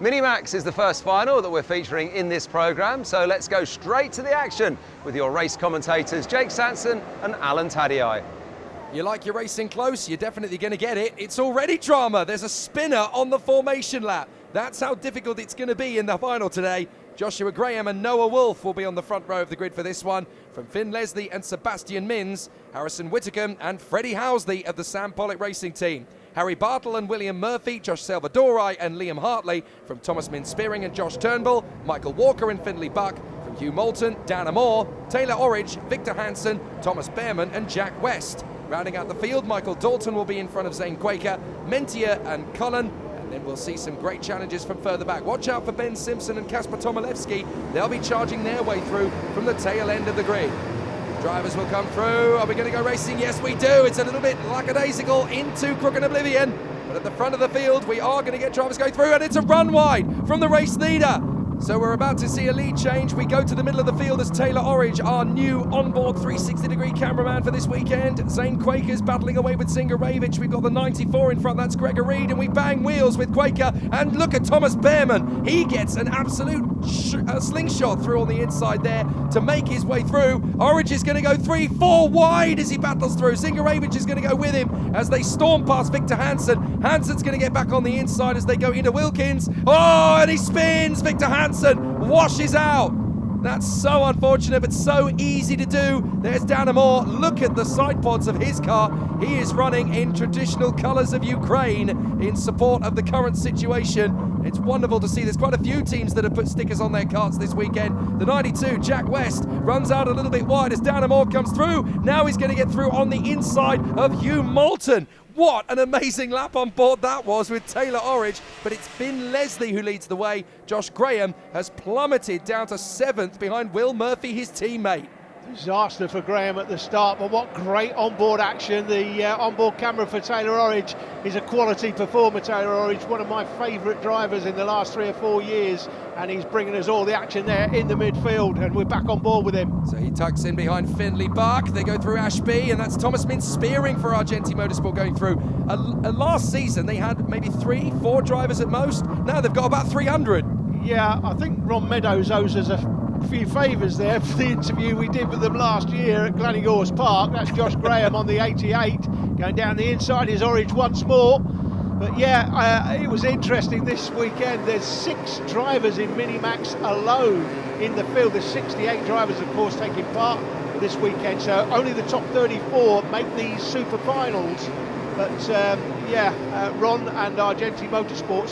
Minimax is the first final that we're featuring in this programme, so let's go straight to the action with your race commentators Jake Sanson and Alan Tadei. You like your racing close, you're definitely going to get it. It's already drama. There's a spinner on the formation lap. That's how difficult it's going to be in the final today. Joshua Graham and Noah Wolf will be on the front row of the grid for this one. From Finn Leslie and Sebastian Minns, Harrison Whittaker and Freddie Housley of the Sam Pollock Racing Team. Harry Bartle and William Murphy, Josh Salvadori and Liam Hartley. From Thomas Min-Spearing and Josh Turnbull, Michael Walker and Finley Buck. From Hugh Moulton, Dan Amore, Taylor Orridge, Victor Hansen, Thomas Behrman and Jack West. Rounding out the field, Michael Dalton will be in front of Zane Quaker, Mentier and Cullen. And then we'll see some great challenges from further back. Watch out for Ben Simpson and Kasper Tomilewski. They'll be charging their way through from the tail end of the grid. Drivers will come through. Are we going to go racing? Yes, we do. It's a little bit lackadaisical into Crooked Oblivion. But at the front of the field, we are going to get drivers going through, and it's a run wide from the race leader. So we're about to see a lead change. We go to the middle of the field as Taylor Orridge, our new onboard 360-degree cameraman for this weekend. Zane Quaker's battling away with Singer Ravich. We've got the 94 in front, that's Gregor Reed, and we bang wheels with Quaker. And look at Thomas Behrman. He gets an absolute slingshot through on the inside there to make his way through. Orridge is going to go 3-4 wide as he battles through. Singer Ravich is going to go with him as they storm past Victor Hansen. Hansen's going to get back on the inside as they go into Wilkins. Oh, and he spins. Victor Hansen washes out. That's so unfortunate, but so easy to do. There's Dan Amore. Look at the side pods of his car. He is running in traditional colours of Ukraine in support of the current situation. It's wonderful to see. There's quite a few teams that have put stickers on their karts this weekend. The 92, Jack West, runs out a little bit wide as Dan Amore comes through. Now he's going to get through on the inside of Hugh Moulton. What an amazing lap on board that was with Taylor Orridge, but it's Finn Leslie who leads the way. Josh Graham has plummeted down to 7th behind Will Murphy, his teammate. Disaster for Graham at the start, but what great onboard action. The onboard camera for Taylor Orridge is a quality performer. Taylor Orridge, one of my favourite drivers in the last 3 or 4 years, and he's bringing us all the action there in the midfield, and we're back on board with him. So he tucks in behind Finley Buck. They go through Ashby, and that's Thomas Min-Spearing for Argenti Motorsport going through. Last season they had maybe 3-4 drivers at most. Now they've got about 300. Yeah, I think Ron Meadows owes us a few favours there for the interview we did with them last year at Glannygorse Park. That's Josh Graham on the 88. Going down the inside is Orridge once more. But yeah, it was interesting this weekend. There's 6 drivers in Minimax alone in the field. There's 68 drivers, of course, taking part this weekend. So only the top 34 make these super finals. But Ron and Argenti Motorsport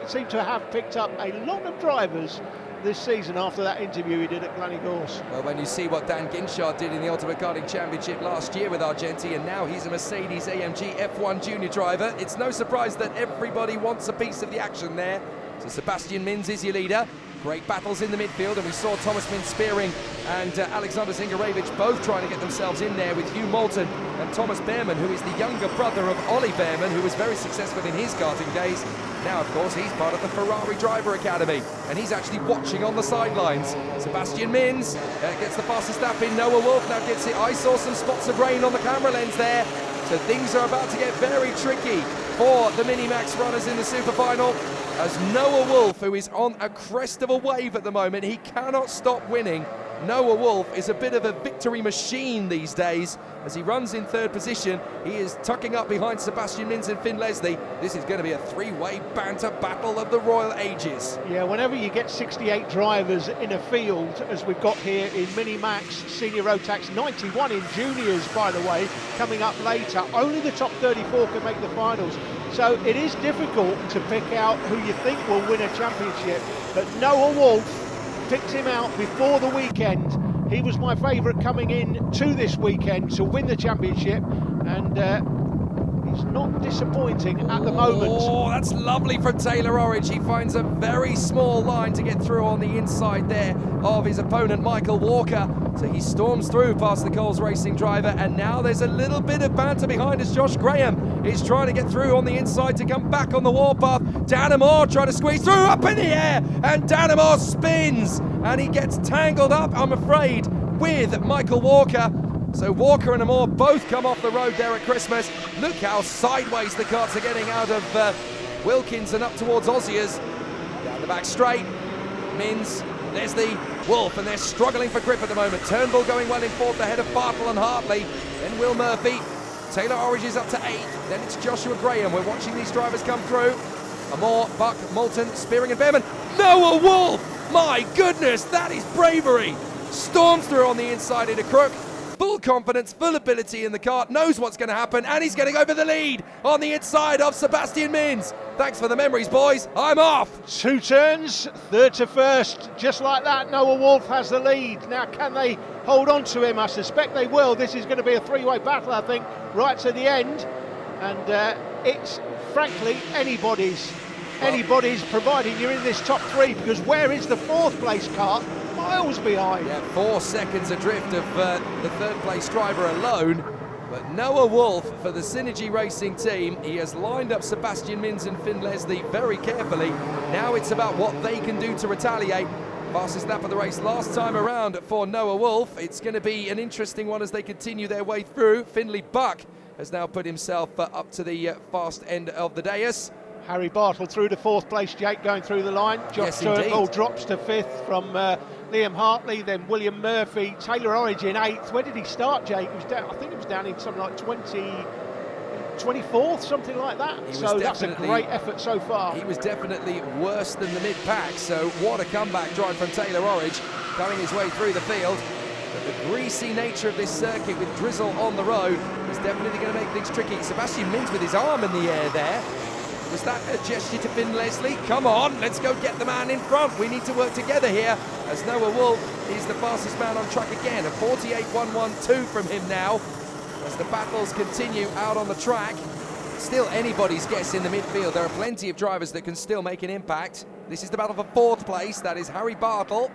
seem to have picked up a lot of drivers this season after that interview he did at Glannygorse. Well, when you see what Dan Ginchard did in the Ultimate Karting Championship last year with Argenti, and now he's a Mercedes AMG F1 junior driver, it's no surprise that everybody wants a piece of the action there. So Sebastian Minns is your leader. Great battles in the midfield, and we saw Thomas Min-Spearing and Alexander Zingarevich both trying to get themselves in there with Hugh Moulton and Thomas Behrman, who is the younger brother of Ollie Behrman, who was very successful in his karting days. Now, of course, he's part of the Ferrari Driver Academy, and he's actually watching on the sidelines. Sebastian Minns gets the fastest lap in. Noah Wolf now gets it. I saw some spots of rain on the camera lens there. So things are about to get very tricky for the Minimax runners in the Super Final, as Noah Wolf, who is on a crest of a wave at the moment, he cannot stop winning. Noah Wolf is a bit of a victory machine these days as he runs in 3rd position. He is tucking up behind Sebastian Minns and Finn Leslie. This is going to be a 3-way banter battle of the Royal Ages. Yeah, whenever you get 68 drivers in a field, as we've got here in Minimax Senior Road Tax, 91 in juniors, by the way, coming up later, only the top 34 can make the finals. So it is difficult to pick out who you think will win a championship, but Noah Wolf picked him out before the weekend. He was my favourite coming in to this weekend to win the championship, and he's not disappointing at the moment. Oh, that's lovely from Taylor Orridge. He finds a very small line to get through on the inside there of his opponent, Michael Walker. So he storms through past the Coles Racing driver, and now there's a little bit of banter behind as Josh Graham is trying to get through on the inside to come back on the warpath. Dan Amore trying to squeeze through up in the air, and Dan Amore spins, and he gets tangled up, I'm afraid, with Michael Walker. So Walker and Amore both come off the road there at Christmas. Look how sideways the karts are getting out of Wilkins and up towards Oziers. the back straight. Mins, Leslie, Wolf, and they're struggling for grip at the moment. Turnbull going well in fourth ahead of Bartle and Hartley. Then Will Murphy. Taylor Orridge is up to 8th. Then it's Joshua Graham. We're watching these drivers come through. Amore, Buck, Moulton, Spearing and Behrman. Noah Wolf! My goodness, that is bravery! Storms through on the inside into Crook. Full confidence, full ability in the kart, knows what's going to happen, and he's getting over the lead on the inside of Sebastian Mins. Thanks for the memories, boys. I'm off. 2 turns, third to first, just like that. Noah Wolf has the lead. Now, can they hold on to him? I suspect they will. This is going to be a 3-way battle, I think, right to the end. And it's, frankly, anybody's, providing you're in this top 3, because where is the 4th place kart? Miles behind. Yeah, 4 seconds adrift of the 3rd place driver alone. But Noah Wolf for the Synergy Racing team, he has lined up Sebastian Mins and Finn Leslie very carefully. Now it's about what they can do to retaliate. Fastest lap of the race last time around for Noah Wolf. It's going to be an interesting one as they continue their way through. Finley Buck has now put himself up to the fast end of the dais. Harry Bartle through to 4th place, Jake going through the line. Josh Turnbull drops to 5th from Liam Hartley, then William Murphy. Taylor Orridge in 8th. Where did he start, Jake? He was down, I think it was down in something like 24th, something like that. So that's a great effort so far. He was definitely worse than the mid-pack, so what a comeback drive from Taylor Orridge, going his way through the field. But the greasy nature of this circuit with drizzle on the road is definitely going to make things tricky. Sebastian Mins with his arm in the air there. Was that a gesture to Finn Leslie? Come on, let's go get the man in front. We need to work together here, as Noah Wolf is the fastest man on track again. A 48.112 from him now, as the battles continue out on the track. Still anybody's guess in the midfield. There are plenty of drivers that can still make an impact. This is the battle for 4th place. That is Harry Bartle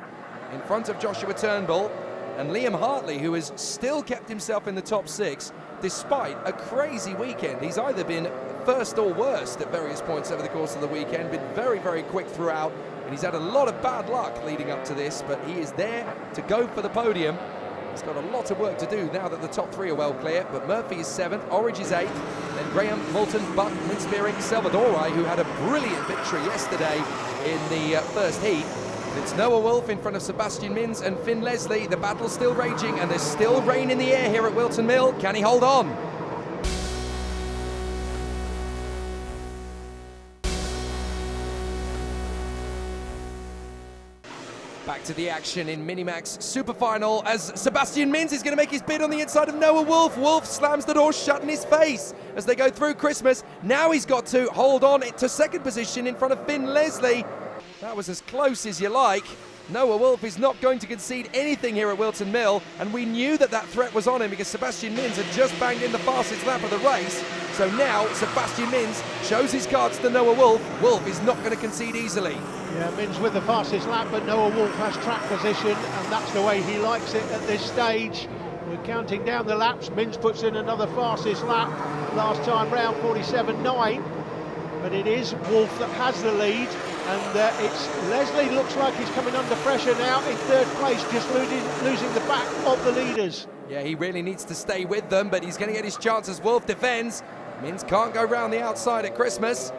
in front of Joshua Turnbull. And Liam Hartley, who has still kept himself in the top 6, despite a crazy weekend. He's either been first or worst at various points over the course of the weekend, been very, very quick throughout, and he's had a lot of bad luck leading up to this, but he is there to go for the podium. He's got a lot of work to do now that the top 3 are well clear, but Murphy is 7th, Orridge is 8th, then Graham, Moulton, Buck, Minspearing, Salvadori, who had a brilliant victory yesterday in the first heat. It's Noah Wolf in front of Sebastian Mins and Finn Leslie. The battle's still raging, and there's still rain in the air here at Wilton Mill. Can he hold on? Back to the action in Minimax Super Final as Sebastian Mins is going to make his bid on the inside of Noah Wolf. Wolf slams the door shut in his face as they go through Christmas. Now he's got to hold on to 2nd position in front of Finn Leslie. That was as close as you like. Noah Wolf is not going to concede anything here at Wilton Mill, and we knew that that threat was on him because Sebastian Mins had just banged in the fastest lap of the race. So now Sebastian Mins shows his cards to Noah Wolf. Wolf is not going to concede easily. Yeah, Mins with the fastest lap, but Noah Wolf has track position, and that's the way he likes it at this stage. We're counting down the laps. Mins puts in another fastest lap last time round, 47.9. But it is Wolf that has the lead, and it's Leslie looks like he's coming under pressure now in 3rd place, just losing the back of the leaders. Yeah, he really needs to stay with them, but he's going to get his chance as Wolf defends. Mins can't go round the outside at Christmas.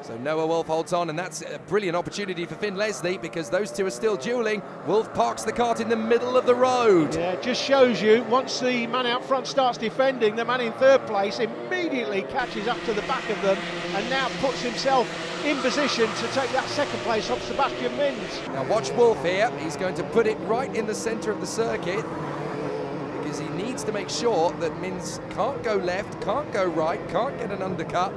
So Noah Wolf holds on, and that's a brilliant opportunity for Finn Leslie because those two are still dueling. Wolf parks the kart in the middle of the road. Yeah, it just shows you, once the man out front starts defending, the man in 3rd place immediately catches up to the back of them and now puts himself in position to take that 2nd place off Sebastian Mins. Now watch Wolf here. He's going to put it right in the centre of the circuit because he needs to make sure that Mins can't go left, can't go right, can't get an undercut.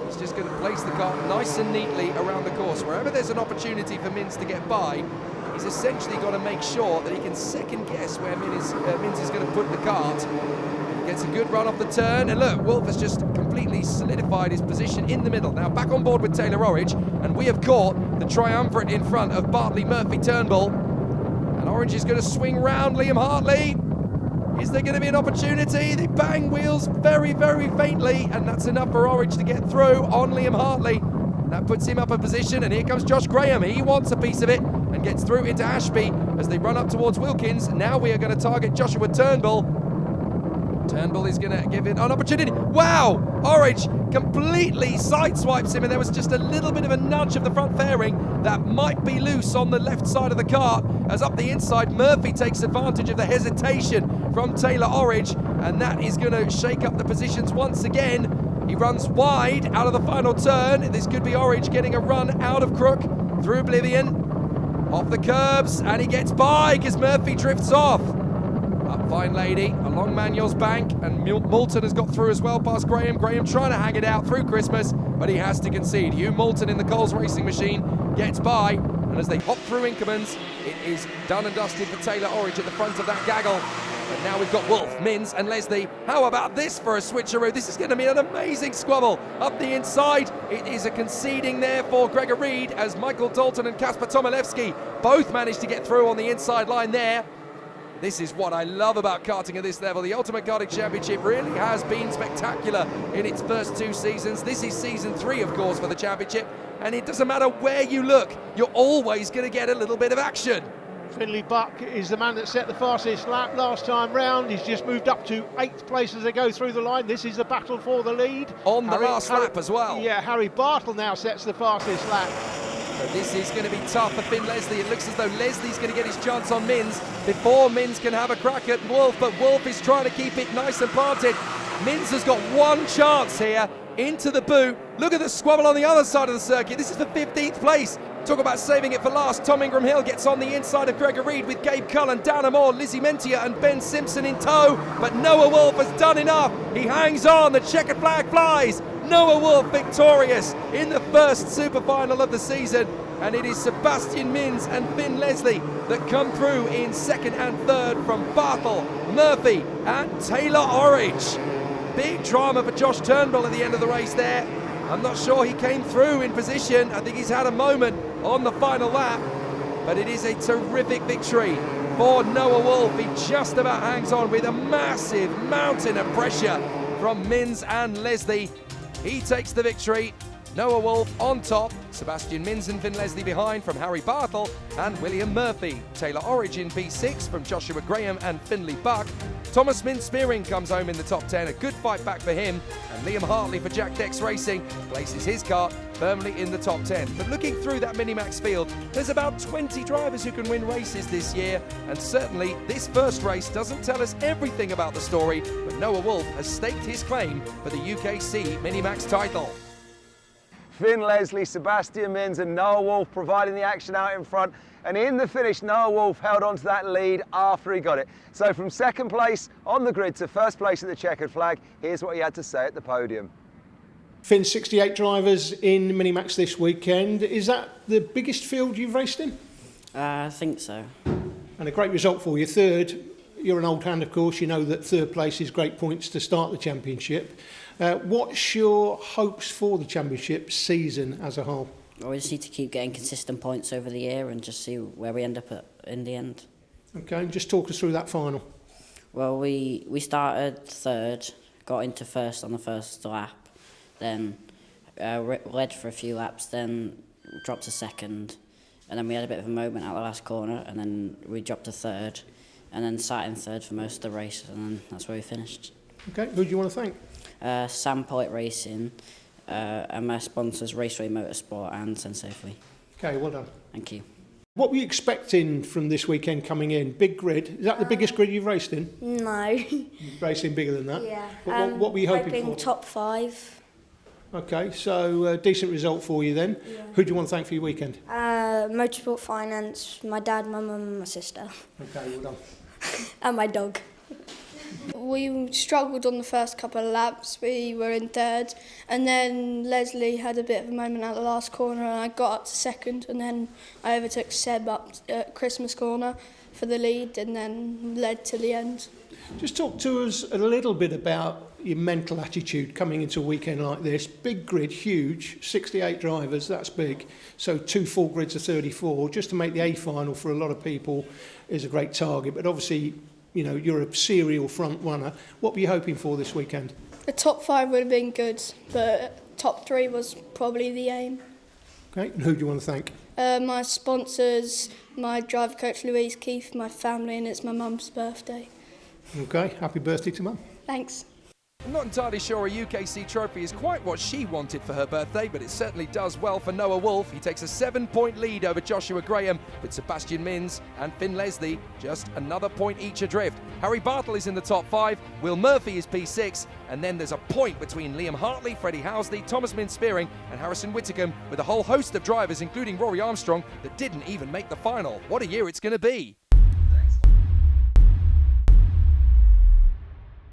He's just going to place the car nice and neatly around the course. Wherever there's an opportunity for Mins to get by, he's essentially got to make sure that he can second guess where Mins is going to put the kart. He gets a good run off the turn, and look, Wolf has just completely solidified his position in the middle. Now back on board with Taylor Orridge, and we have caught the triumvirate in front of Bartley, Murphy, Turnbull. And Orridge is going to swing round Liam Hartley. Is there going to be an opportunity? They bang wheels very, very faintly, and that's enough for Orridge to get through on Liam Hartley. That puts him up a position, and here comes Josh Graham. He wants a piece of it and gets through into Ashby as they run up towards Wilkins. Now we are going to target Joshua Turnbull. Turnbull is going to give it an opportunity. Wow! Orange completely sideswipes him, and there was just a little bit of a nudge of the front fairing that might be loose on the left side of the kart. As up the inside, Murphy takes advantage of the hesitation from Taylor Orridge, and that is going to shake up the positions once again. He runs wide out of the final turn. This could be Orridge getting a run out of Crook through Oblivion. Off the curbs, and he gets by because Murphy drifts off. Up Fine Lady, along Manuel's bank, and Moulton has got through as well past Graham. Graham trying to hang it out through Christmas, but he has to concede. Hugh Moulton in the Coles Racing Machine gets by, and as they hop through Inkermans, it is done and dusted for Taylor Orridge at the front of that gaggle. But now we've got Wolf, Mins and Leslie. How about this for a switcheroo? This is going to be an amazing squabble. Up the inside, it is a conceding there for Gregor Reed as Michael Dalton and Kasper Tomilewski both managed to get through on the inside line there. This is what I love about karting at this level. The Ultimate Karting Championship really has been spectacular in its first 2 seasons. This is season 3, of course, for the championship. And it doesn't matter where you look, you're always going to get a little bit of action. Finley Buck is the man that set the fastest lap last time round. He's just moved up to 8th place as they go through the line. This is the battle for the lead. On the last lap as well. Yeah, Harry Bartle now sets the fastest lap. So this is going to be tough for Finn Leslie. It looks as though Leslie's going to get his chance on Mins before Mins can have a crack at Wolf, but Wolf is trying to keep it nice and planted. Mins has got one chance here into the boot. Look at the squabble on the other side of the circuit. This is for 15th place. Talk about saving it for last. Tom Ingram Hill gets on the inside of Gregor Reed with Gabe Cullen, Dan Amore, Lizzie Mentia and Ben Simpson in tow. But Noah Wolf has done enough. He hangs on. The checkered flag flies. Noah Wolf victorious in the first super final of the season. And it is Sebastian Mins and Finn Leslie that come through in 2nd and 3rd from Bartle, Murphy and Taylor Orridge. Big drama for Josh Turnbull at the end of the race there. I'm not sure he came through in position. I think he's had a moment on the final lap, but it is a terrific victory for Noah Wolf. He just about hangs on with a massive mountain of pressure from Mins and Leslie. He takes the victory. Noah Wolf on top, Sebastian Mins and Finn Leslie behind from Harry Bartle and William Murphy. Taylor Orridge in P6 from Joshua Graham and Finley Buck. Thomas Mintz-Spearing comes home in the top 10, a good fight back for him. And Liam Hartley for Jack Dex Racing places his kart firmly in the top 10. But looking through that Minimax field, there's about 20 drivers who can win races this year. And certainly this first race doesn't tell us everything about the story, but Noah Wolf has staked his claim for the UKC Minimax title. Finn Leslie, Sebastian Mins and Noah Wolf providing the action out in front. And in the finish, Noah Wolf held on to that lead after he got it. So from 2nd place on the grid to 1st place at the checkered flag, here's what he had to say at the podium. Finn, 68 drivers in Minimax this weekend. Is that the biggest field you've raced in? I think so. And a great result for you. 3rd, you're an old hand, of course. You know that 3rd place is great points to start the championship. What's your hopes for the championship season as a whole? We just need to keep getting consistent points over the year and just see where we end up at in the end. Okay, just talk us through that final. Well, we started 3rd, got into 1st on the first lap, then led for a few laps, then dropped to 2nd, and then we had a bit of a moment at the last corner, and then we dropped to 3rd, and then sat in 3rd for most of the race, and then that's where we finished. Okay, who do you want to thank? Sam Pollitt Racing, and my sponsors Raceway Motorsport and Sensafely. Okay, well done. Thank you. What were you expecting from this weekend coming in? Big grid. Is that the biggest grid you've raced in? No. You've raced in bigger than that? Yeah. What were you hoping for? Top 5. Okay, so decent result for you then. Yeah. Who do you want to thank for your weekend? Motorsport Finance, my dad, my mum and my sister. Okay, well done. And my dog. We struggled on the first couple of laps. We were in 3rd, and then Leslie had a bit of a moment at the last corner, and I got up to 2nd, and then I overtook Seb up at Christmas corner for the lead, and then led to the end. Just talk to us a little bit about your mental attitude coming into a weekend like this. Big grid, huge, 68 drivers, that's big. So 2 full grids of 34, just to make the A final for a lot of people is a great target. But obviously, you know, you're a serial front runner. What were you hoping for this weekend? The top 5 would have been good, but top 3 was probably the aim. Okay, and who do you want to thank? My sponsors, my driver coach Louise Keith, my family, and it's my mum's birthday. Okay, happy birthday to Mum. Thanks. I'm not entirely sure a UKC trophy is quite what she wanted for her birthday, but it certainly does well for Noah Wolf. He takes a 7-point lead over Joshua Graham, with Sebastian Minns and Finn Leslie just another point each adrift. Harry Bartle is in the top 5, Will Murphy is P6, and then there's a point between Liam Hartley, Freddie Housley, Thomas Min-Spearing and Harrison Whittingham, with a whole host of drivers, including Rory Armstrong, that didn't even make the final. What a year it's going to be.